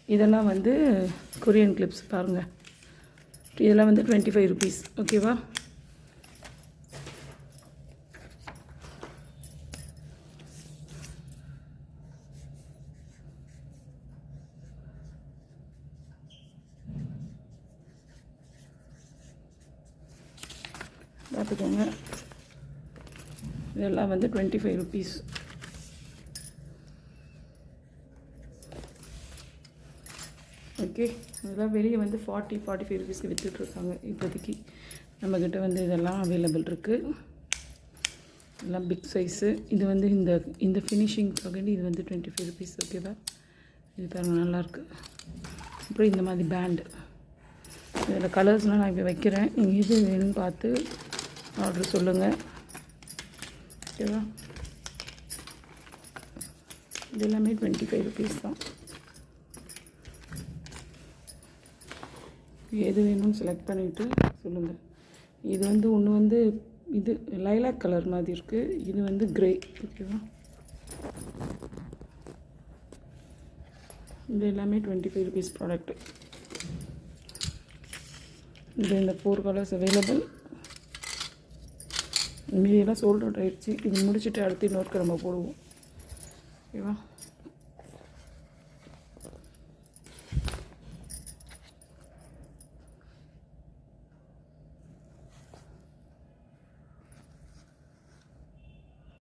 இதெல்லாம் வந்து Korean clips பாருங்கள். இதெல்லாம் வந்து 25 rupees. ஓகேவா? பார்த்துக்கோங்க. இதெல்லாம் வந்து 25 rupees. ஓகே, இதெல்லாம் வெளியே வந்து 40-45 rupeesக்கு விற்றுட்ருக்காங்க. இப்போதைக்கு நம்மக்கிட்ட வந்து இதெல்லாம் அவைலபிள் இருக்குது. இதெல்லாம் பிக் சைஸு. இது வந்து இந்த ஃபினிஷிங்காக இது வந்து 25 rupees. ஓகேவா? இது பாருங்கள், நல்லாயிருக்கு. அப்புறம் இந்த மாதிரி பேண்டு. இதில் கலர்ஸ்லாம் நான் இப்போ வைக்கிறேன். நீங்கள் எது வேணும்னு பார்த்து ஆர்டர் சொல்லுங்கள். ஓகேவா? இது எல்லாமே 25 rupees தான். எது வேணும்னு செலக்ட் பண்ணிவிட்டு சொல்லுங்கள். இது வந்து ஒன்று வந்து இது லைலாக் கலர் மாதிரி இருக்குது. இது வந்து க்ரே. ஓகேவா? இது எல்லாமே 25 rupees ப்ராடக்ட்டு. இது இந்த 4 colors அவைலபிள். மீதியெல்லாம் சோல்ட் அவுட் ஆகிடுச்சு. இது முடிச்சுட்டு அடுத்து இன்னொரு நம்ம போடுவோம். ஓகேவா?